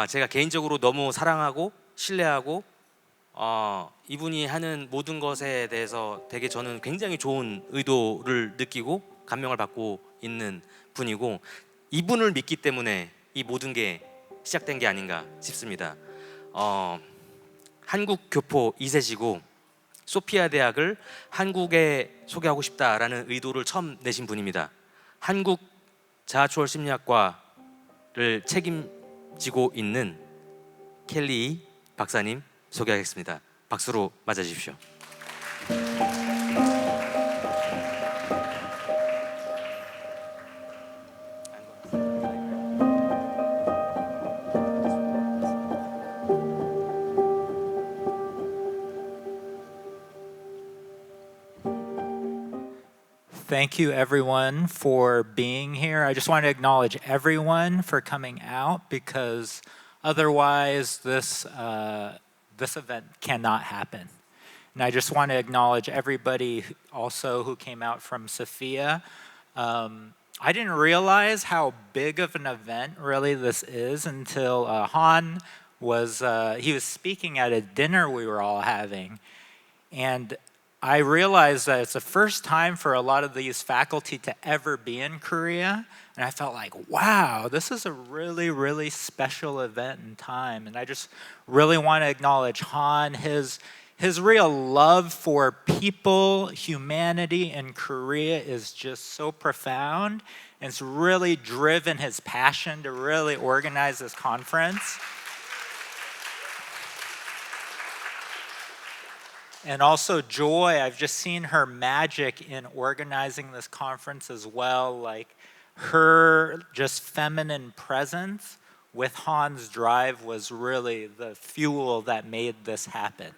제가 개인적으로 너무 사랑하고 신뢰하고 이분이 하는 모든 것에 대해서 되게 저는 굉장히 좋은 의도를 느끼고 감명을 받고 있는 분이고, 이분을 믿기 때문에 이 모든 게 시작된 게 아닌가 싶습니다. 한국 교포 2세시고 소피아 대학을 한국에 소개하고 싶다라는 의도를 처음 내신 분입니다. 한국 자아초월심리학과를 책임지고 있는 켈리 박사님 소개하겠습니다. 박수로 맞아주십시오. Thank you everyone for being here. I just want to acknowledge everyone for coming out, because otherwise this event cannot happen. And I just want to acknowledge everybody also who came out from Sophia. I didn't realize how big of an event really this is until Han was speaking at a dinner we were all having. And I realized that it's the first time for a lot of these faculty to ever be in Korea. And I felt like, wow, this is a really, really special event and time. And I just really want to acknowledge Han, his real love for people, humanity in Korea is just so profound. And it's really driven his passion to really organize this conference. And also Joy, I've just seen her magic in organizing this conference as well. Like her just feminine presence with Han's drive was really the fuel that made this happen.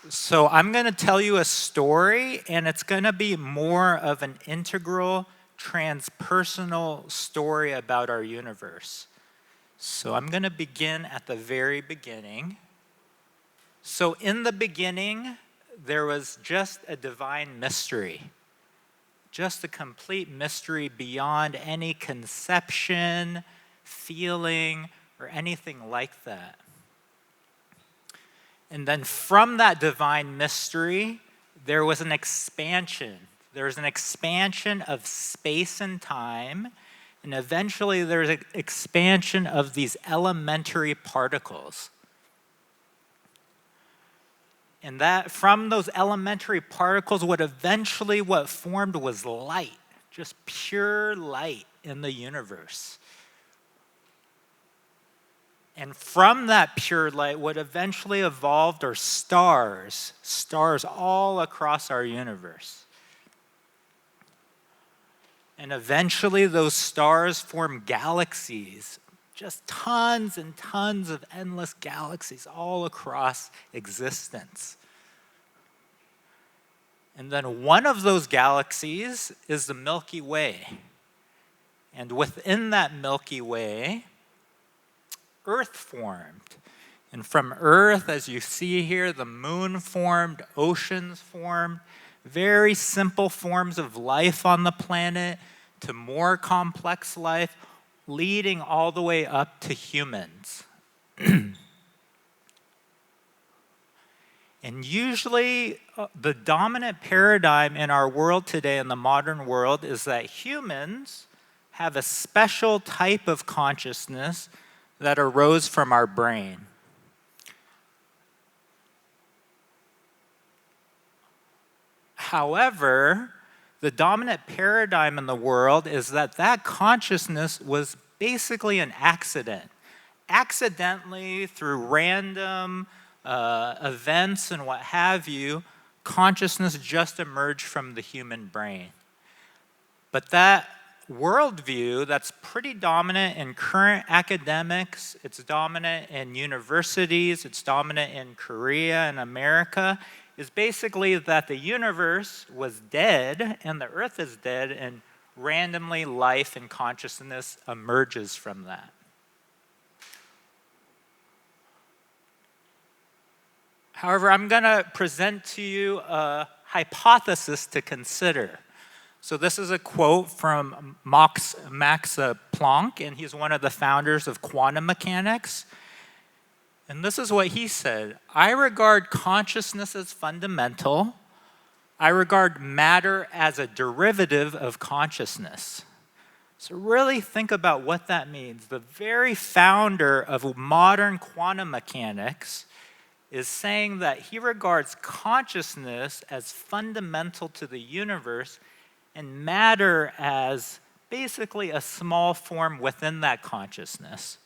So I'm going to tell you a story, and it's going to be more of an integral, transpersonal story about our universe. So I'm going to begin at the very beginning. So in the beginning, there was just a divine mystery, just a complete mystery beyond any conception, feeling, or anything like that. And then from that divine mystery, there was an expansion. There was an expansion of space and time. And eventually there's an expansion of these elementary particles. And that from those elementary particles, what formed was light, just pure light in the universe. And from that pure light, what eventually evolved are stars all across our universe. And eventually those stars form galaxies, just tons and tons of endless galaxies all across existence. And then one of those galaxies is the Milky Way. And within that Milky Way, Earth formed. And from Earth, as you see here, the moon formed, oceans formed, very simple forms of life on the planet to more complex life, leading all the way up to humans. And usually, the dominant paradigm in our world today, in the modern world, is that humans have a special type of consciousness that arose from our brain. However, the dominant paradigm in the world is that that consciousness was basically an accident. Accidentally, through random events and what have you, consciousness just emerged from the human brain. But that worldview that's pretty dominant in current academics, it's dominant in universities, it's dominant in Korea and America, is basically that the universe was dead and the earth is dead, and randomly life and consciousness emerges from that. However, I'm going to present to you a hypothesis to consider. So this is a quote from Max Planck, and he's one of the founders of quantum mechanics. And this is what he said: I regard consciousness as fundamental. I regard matter as a derivative of consciousness. So really think about what that means. The very founder of modern quantum mechanics is saying that he regards consciousness as fundamental to the universe and matter as basically a small form within that consciousness.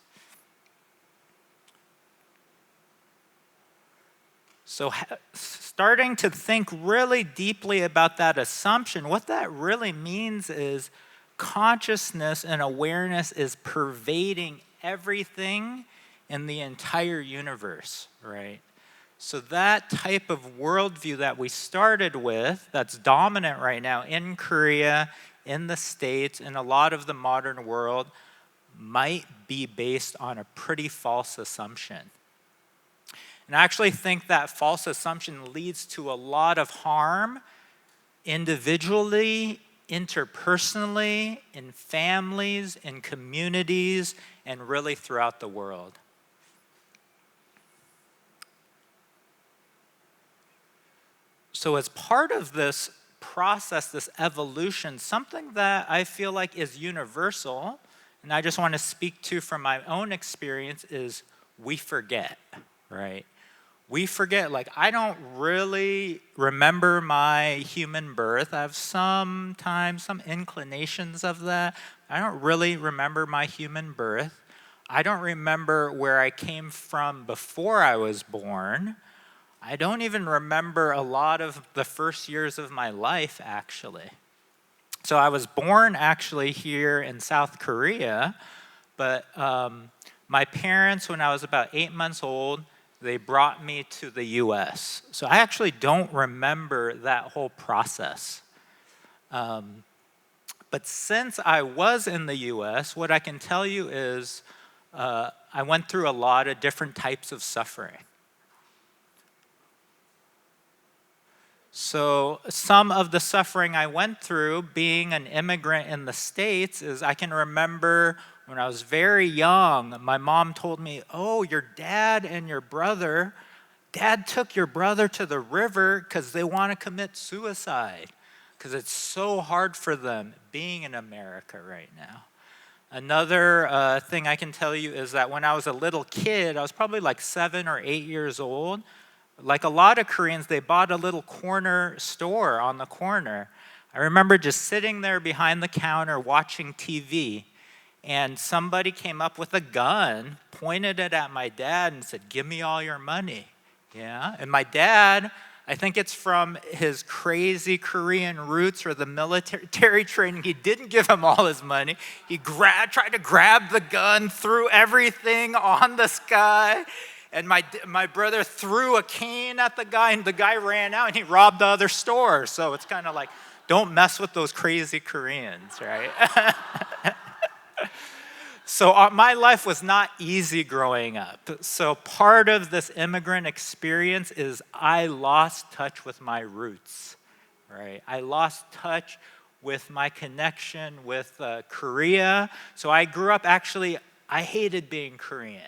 So starting to think really deeply about that assumption, what that really means is consciousness and awareness is pervading everything in the entire universe, right? So that type of worldview that we started with, that's dominant right now in Korea, in the States, in a lot of the modern world, might be based on a pretty false assumption. And I actually think that false assumption leads to a lot of harm individually, interpersonally, in families, in communities, and really throughout the world. So as part of this process, this evolution, something that I feel like is universal, and I just want to speak to from my own experience, is we forget, right? We forget, like, I don't really remember my human birth. I have sometimes some inclinations of that. I don't really remember my human birth. I don't remember where I came from before I was born. I don't even remember a lot of the first years of my life, actually. So I was born actually here in South Korea, but my parents, when I was about 8 months old, they brought me to the US. So I actually don't remember that whole process. But since I was in the US, what I can tell you is I went through a lot of different types of suffering. So some of the suffering I went through being an immigrant in the States is I can remember when I was very young, my mom told me, oh, your dad and your brother, dad took your brother to the river because they want to commit suicide because it's so hard for them being in America right now. Another thing I can tell you is that when I was a little kid, I was probably like 7 or 8 years old. Like a lot of Koreans, they bought a little corner store on the corner. I remember just sitting there behind the counter watching TV, and somebody came up with a gun, pointed it at my dad, and said, "Give me all your money." Yeah, and my dad, I think it's from his crazy Korean roots or the military training, he didn't give him all his money. He tried to grab the gun, threw everything on the sky. And my brother threw a cane at the guy, and the guy ran out, and he robbed the other store. So it's kind of like, don't mess with those crazy Koreans, right? So my life was not easy growing up. So part of this immigrant experience is I lost touch with my roots, right? I lost touch with my connection with Korea. So I grew up, actually, I hated being Korean.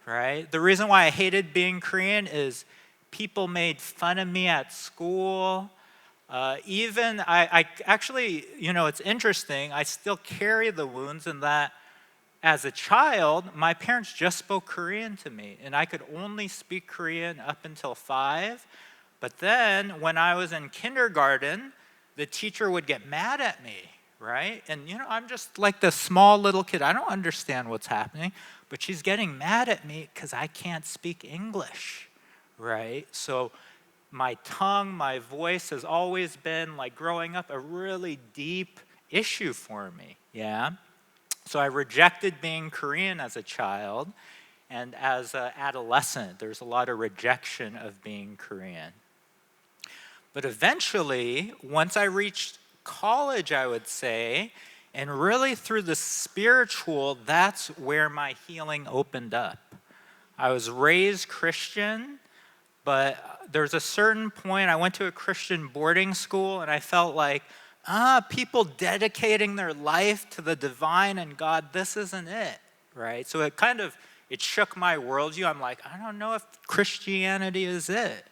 Right? The reason why I hated being Korean is people made fun of me at school. Even I actually, it's interesting. I still carry the wounds in that as a child, my parents just spoke Korean to me, and I could only speak Korean up until 5. But then when I was in kindergarten, the teacher would get mad at me, right? And I'm just like the small little kid. I don't understand what's happening. But she's getting mad at me because I can't speak English, right? So my tongue, my voice has always been, like growing up, a really deep issue for me, yeah? So I rejected being Korean as a child, and as an adolescent, there's a lot of rejection of being Korean. But eventually, once I reached college, I would say, and really through the spiritual, that's where my healing opened up. I was raised Christian, but there's a certain point, I went to a Christian boarding school, and I felt like, people dedicating their life to the divine and God, this isn't it, right? So it shook my worldview. I'm like, I don't know if Christianity is it.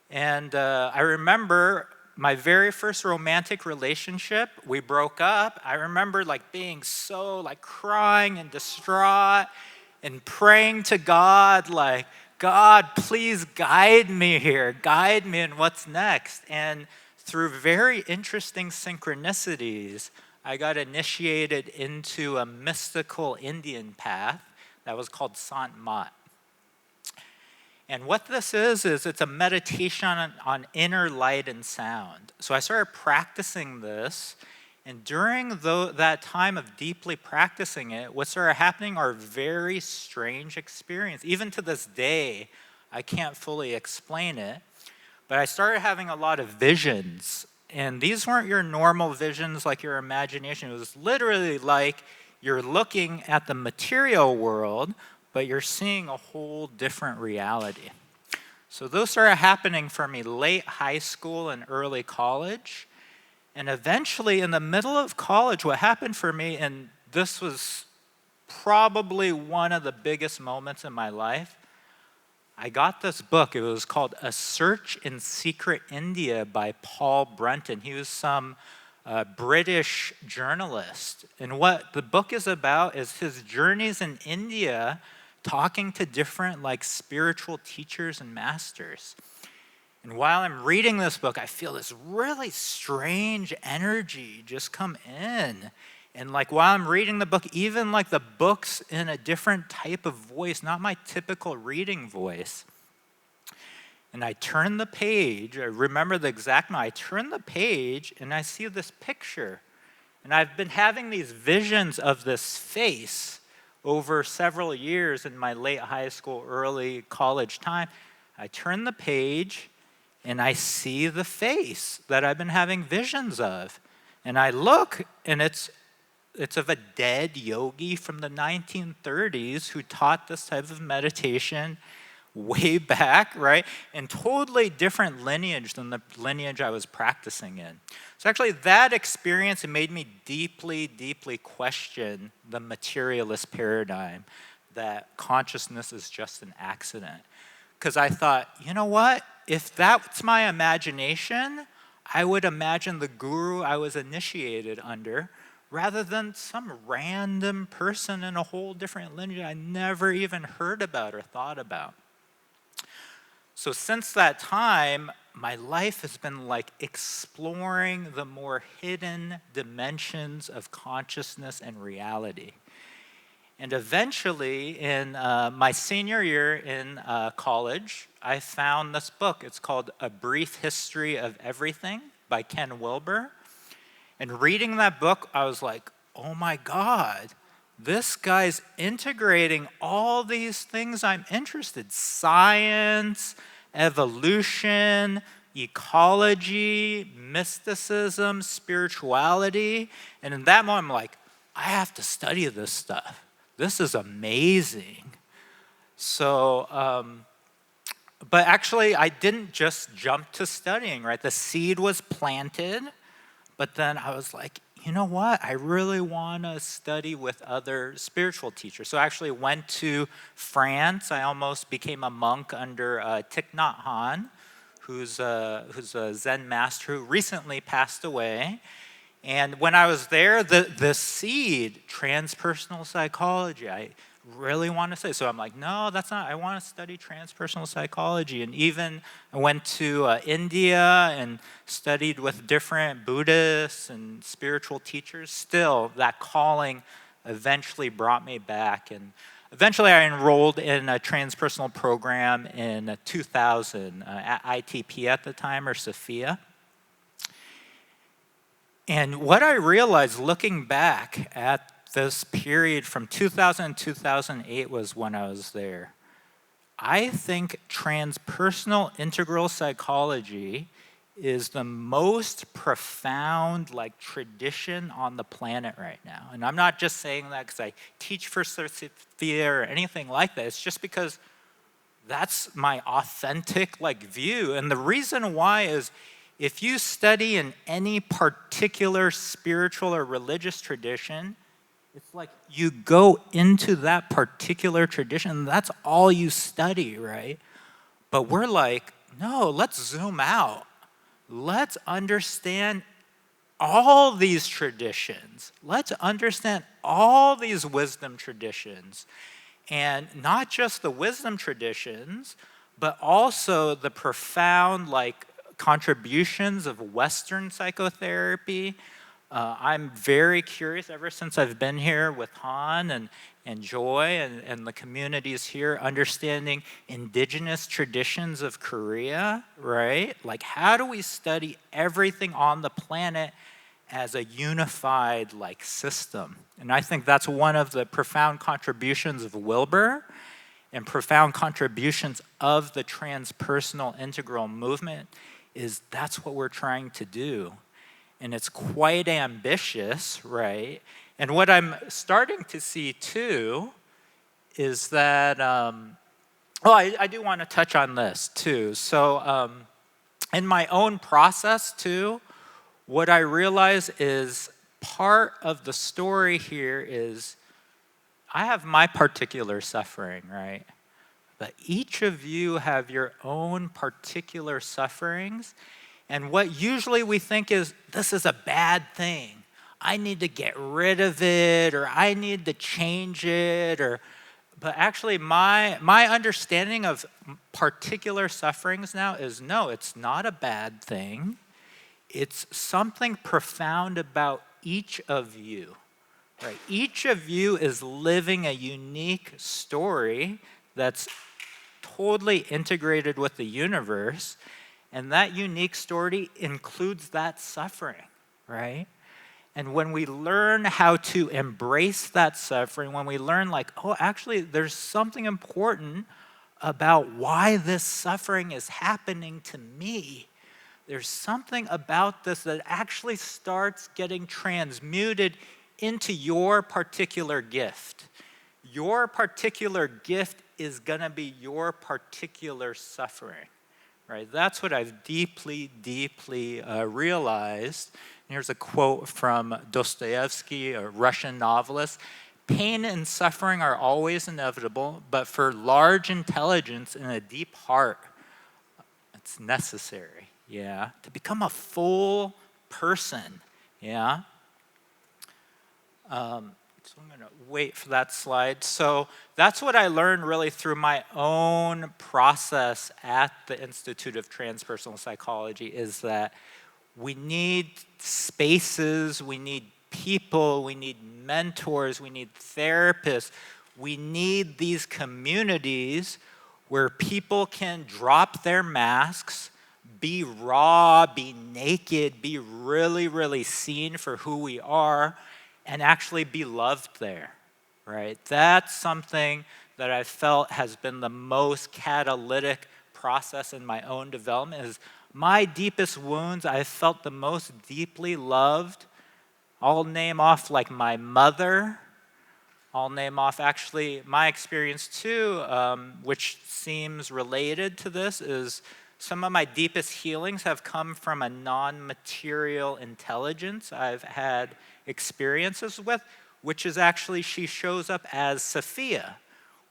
And I remember my very first romantic relationship, we broke up. I remember being so crying and distraught and praying to God, God, please guide me here. Guide me in what's next. And through very interesting synchronicities, I got initiated into a mystical Indian path that was called Sant Mat. And what this is it's a meditation on inner light and sound. So I started practicing this, and during that time of deeply practicing it, what started happening are very strange experiences. Even to this day, I can't fully explain it, but I started having a lot of visions. And these weren't your normal visions like your imagination. It was literally like you're looking at the material world, but you're seeing a whole different reality. So those started happening for me late high school and early college. And eventually in the middle of college, what happened for me, and this was probably one of the biggest moments in my life, I got this book. It was called A Search in Secret India by Paul Brenton. He was some British journalist. And what the book is about is his journeys in India, talking to different spiritual teachers and masters. And while I'm reading this book, I feel this really strange energy just come in. And while I'm reading the book, even the book's in a different type of voice, not my typical reading voice. And I turn the page, I remember the exact moment, I turn the page and I see this picture. And I've been having these visions of this face over several years in my late high school, early college time. I turn the page and I see the face that I've been having visions of. And I look and it's of a dead yogi from the 1930s who taught this type of meditation way back, right? And totally different lineage than the lineage I was practicing in. So actually that experience, it made me deeply, deeply question the materialist paradigm that consciousness is just an accident. Because I thought, you know what? If that's my imagination, I would imagine the guru I was initiated under rather than some random person in a whole different lineage I never even heard about or thought about. So since that time, my life has been exploring the more hidden dimensions of consciousness and reality. And eventually, in my senior year in college, I found this book. It's called A Brief History of Everything by Ken Wilber. And reading that book, I was like, oh my God, this guy's integrating all these things I'm interested in: science, evolution, ecology, mysticism, spirituality. And in that moment, I'm like, I have to study this stuff. This is amazing. So, but actually, I didn't just jump to studying, right? The seed was planted, but then I was like, you know what? I really want to study with other spiritual teachers. So I actually went to France. I almost became a monk under Thich Nhat Hanh, who's a Zen master who recently passed away. And when I was there, the seed, transpersonal psychology, I really want to study. So I'm like, no, that's not, I want to study transpersonal psychology. And even I went to India and studied with different Buddhists and spiritual teachers. Still, that calling eventually brought me back. And eventually I enrolled in a transpersonal program in 2000 at ITP at the time, or Sophia. And what I realized looking back at this period from 2000 to 2008 was when I was there. I think transpersonal integral psychology is the most profound tradition on the planet right now. And I'm not just saying that because I teach for Sophia or anything like that. It's just because that's my authentic view. And the reason why is if you study in any particular spiritual or religious tradition, it's like you go into that particular tradition, that's all you study, right? But we're like, no, let's zoom out. Let's understand all these traditions. Let's understand all these wisdom traditions. And not just the wisdom traditions, but also the profound contributions of Western psychotherapy. I'm very curious ever since I've been here with Han and Joy and the communities here, understanding indigenous traditions of Korea, right? Like, how do we study everything on the planet as a unified system? And I think that's one of the profound contributions of Wilbur and profound contributions of the transpersonal integral movement is that's what we're trying to do. And it's quite ambitious, right? And what I'm starting to see too is that, I do want to touch on this too. So in my own process too, what I realize is part of the story here is I have my particular suffering, right? But each of you have your own particular sufferings. And what usually we think is, this is a bad thing. I need to get rid of it, or I need to change it, but actually my understanding of particular sufferings now is, no, it's not a bad thing. It's something profound about each of you, right? Each of you is living a unique story that's totally integrated with the universe, and that unique story includes that suffering, right? And when we learn how to embrace that suffering, when we learn actually there's something important about why this suffering is happening to me, there's something about this that actually starts getting transmuted into your particular gift. Your particular gift is going to be your particular suffering, right? That's what I've deeply, deeply realized. And here's a quote from Dostoevsky, a Russian novelist. Pain and suffering are always inevitable, but for large intelligence and a deep heart, it's necessary, yeah, to become a full person, yeah. So I'm going to wait for that slide. So that's what I learned really through my own process at the Institute of Transpersonal Psychology, is that we need spaces, we need people, we need mentors, we need therapists. We need these communities where people can drop their masks, be raw, be naked, be really, really seen for who we are, and actually be loved there, right? That's something that I felt has been the most catalytic process in my own development. Is my deepest wounds, I felt the most deeply loved. I'll name off my mother. I'll name off actually my experience too, which seems related to this, is some of my deepest healings have come from a non-material intelligence I've had experiences with, which is actually, she shows up as Sophia,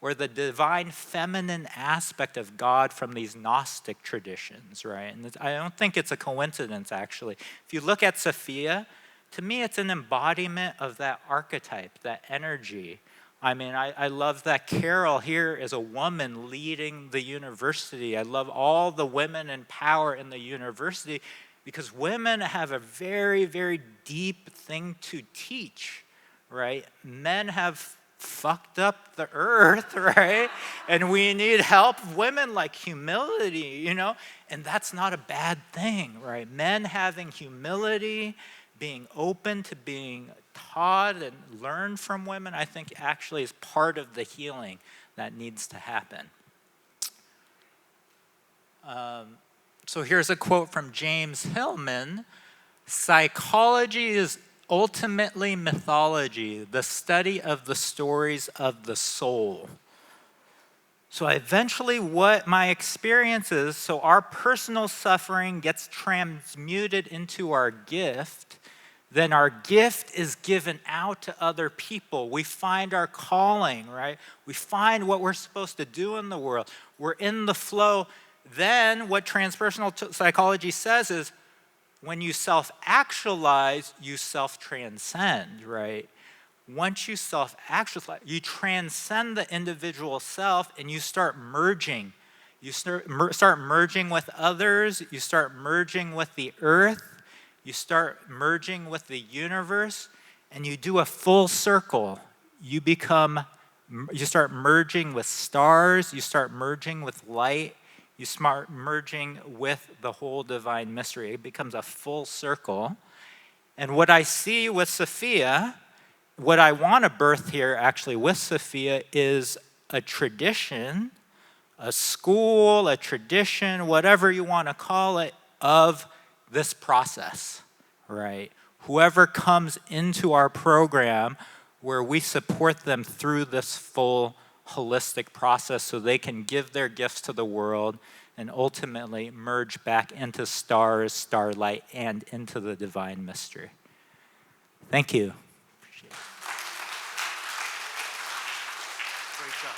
or the divine feminine aspect of God from these Gnostic traditions, right? And I don't think it's a coincidence, actually. If you look at Sophia, to me, it's an embodiment of that archetype, that energy. I mean, I love that Carol here is a woman leading the university. I love all the women in power in the university, because women have a very, very deep thing to teach, right? Men have fucked up the earth, right? And we need help. Women like humility, and that's not a bad thing, right? Men having humility, being open to being taught and learn from women, I think actually is part of the healing that needs to happen. So here's a quote from James Hillman. Psychology is ultimately mythology, the study of the stories of the soul. So eventually what my experience is, so our personal suffering gets transmuted into our gift, then our gift is given out to other people. We find our calling, right? We find what we're supposed to do in the world. We're in the flow. Then what transpersonal psychology says is when you self-actualize, you self-transcend, right? Once you self-actualize, you transcend the individual self and you start merging. You start merging with others. You start merging with the earth. You start merging with the universe. And you do a full circle. You start merging with stars. You start merging with light. You start merging with the whole divine mystery. It becomes a full circle. And what I see with Sophia, what I want to birth here actually with Sophia is a tradition, a school, a tradition, whatever you want to call it, of this process, right? Whoever comes into our program where we support them through this full holistic process so they can give their gifts to the world and ultimately merge back into stars, starlight, and into the divine mystery. Thank you. Great job.